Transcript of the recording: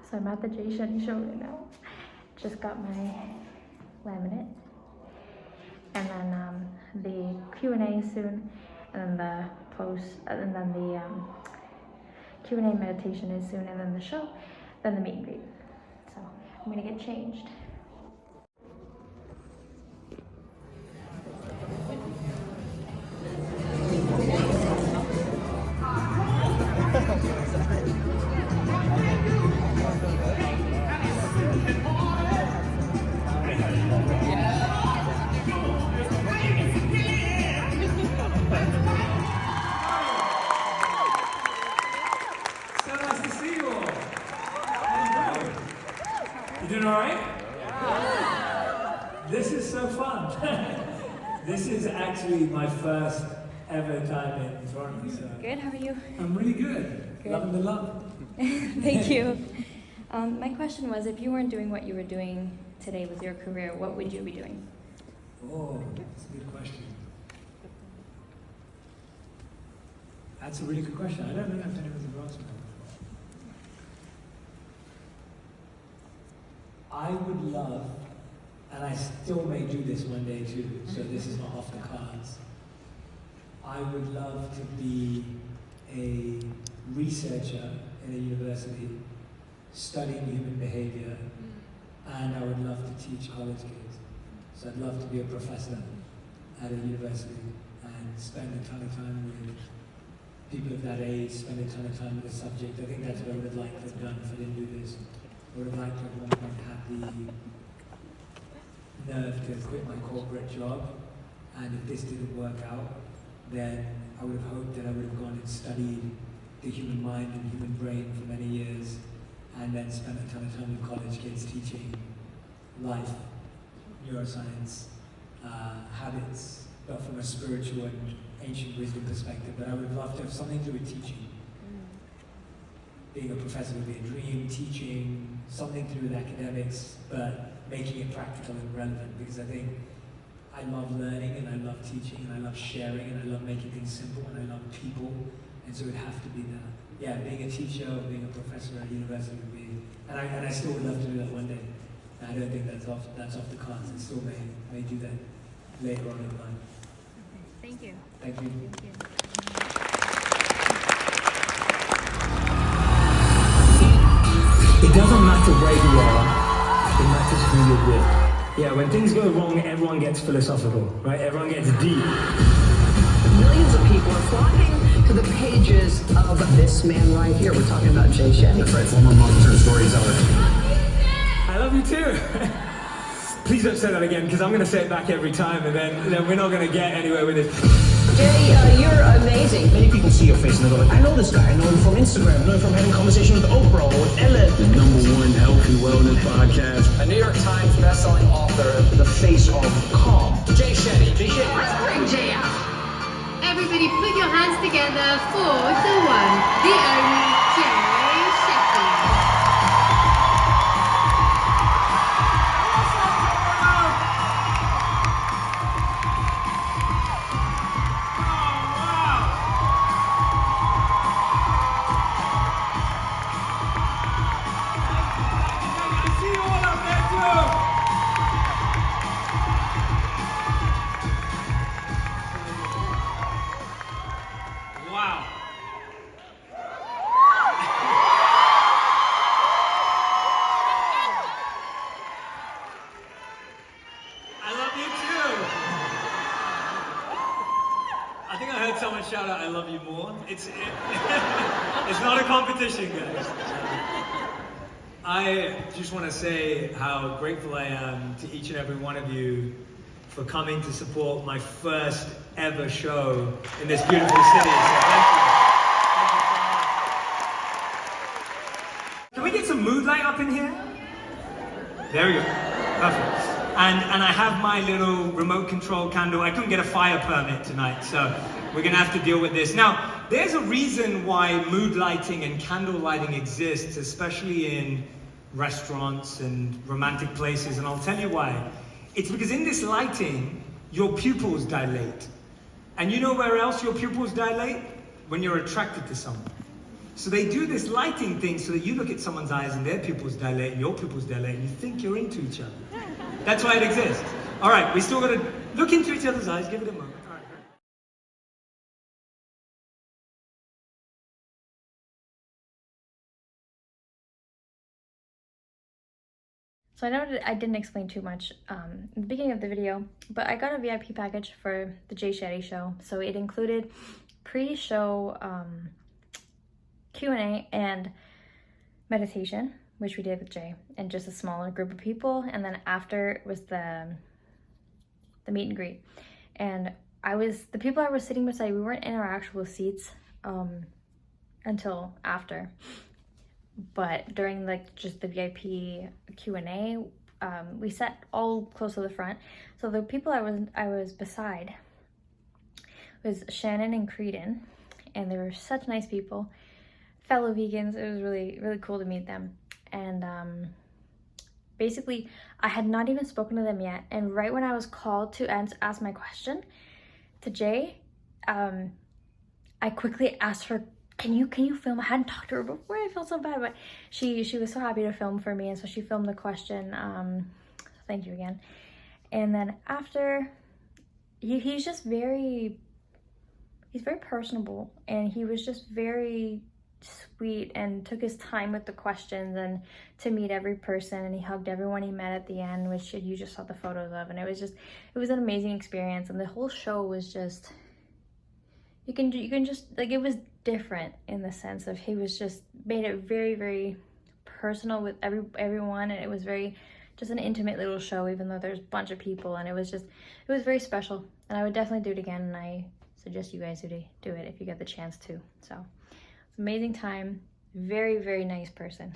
So I'm at the Jay Shetty show right now. Just got my laminate. And then the Q&A soon. And then the Q&A meditation is soon. And then the show. Then the meet and greet. So I'm gonna get changed. You doing all right? Yeah. This is so fun. This is actually my first ever time in Toronto. So Good, how are you? I'm really good. Loving the love. Thank you. My question was, if you weren't doing what you were doing today with your career, what would you be doing? Oh, that's a good question. That's a really good question. I don't know if anyone's ever asked me that before. I would love, and I still may do this one day too, so this is not off the cards. I would love to be a researcher in a university studying human behavior, and I would love to teach college kids. So I'd love to be a professor at a university and spend a ton of time with people of that age, spend a ton of time with the subject. I think that's what I would have liked to have done if I didn't do this. I would have liked to at one point have the nerve to quit my corporate job, and if this didn't work out, then I would have hoped that I would have gone and studied the human mind and human brain for many years, and then spent a ton of time with college kids teaching life, neuroscience, habits, but from a spiritual and ancient wisdom perspective. But I would love to have something to do with teaching. Being a professor would be a dream, teaching, something to do with academics, but making it practical and relevant, because I think I love learning and I love teaching and I love sharing and I love making things simple and I love people, and so it would have to be that. Yeah, being a teacher or being a professor at a university would be, and I still would love to do that one day. I don't think that's off the cards. I still may do that later on in life. Thank you. Thank you. Thank you. It doesn't matter where you are, it matters who you're with. Yeah, when things go wrong, everyone gets philosophical, right? Everyone gets deep. Millions of people are flocking to the pages of this man right here. We're talking about Jay Shetty. That's right, former monster storyteller. I love you too. Please don't say that again, because I'm going to say it back every time, and then we're not going to get anywhere with it. Jay, you're amazing. Many people see your face and they go like, I know this guy. I know him from Instagram. I know him from having a conversation with Oprah or with Ellen. The #1 health and wellness podcast. A New York Times bestselling author, the face of calm. Jay Shetty. Jay Shetty. Let's bring Jay out. Everybody put your hands together for the one, the only Jay Shetty. Wow. I love you too. I think I heard someone shout out, I love you more. It's not a competition, guys. I just want to say how grateful I am to each and every one of you for coming to support my first ever show in this beautiful city. So thank you. Can we get some mood light up in here? There we go. Perfect. And I have my little remote control candle. I couldn't get a fire permit tonight, so we're gonna have to deal with this. Now, there's a reason why mood lighting and candle lighting exists, especially in restaurants and romantic places, and I'll tell you why. It's because in this lighting, your pupils dilate. And you know where else your pupils dilate? When you're attracted to someone. So they do this lighting thing so that you look at someone's eyes and their pupils dilate and your pupils dilate and you think you're into each other. That's why it exists. All right, we still got to look into each other's eyes, give it a moment. All right. So I know I didn't explain too much in the beginning of the video, but I got a VIP package for the Jay Shetty show. So it included pre-show Q&A and meditation, which we did with Jay, and just a smaller group of people. And then after was the meet and greet. And the people I was sitting beside, we weren't in our actual seats until after. But during like just the VIP Q&A, we sat all close to the front. So the people I was beside was Shannon and Creedon, and they were such nice people, fellow vegans. It was really, really cool to meet them. And basically, I had not even spoken to them yet. And right when I was called to ask my question to Jay, I quickly asked her, Can you film? I hadn't talked to her before. I felt so bad, but she was so happy to film for me, and so she filmed the question. Thank you again. And then after, he's very personable, and he was just very sweet and took his time with the questions and to meet every person, and he hugged everyone he met at the end, which you just saw the photos of, and it was an amazing experience. And the whole show was just, you can just, like, it was different in the sense of he was just made it very, very personal with everyone, and it was just an intimate little show, even though there's a bunch of people, and it was very special. And I would definitely do it again, and I suggest you guys do it if you get the chance to. So it's an amazing time. Very, very nice person.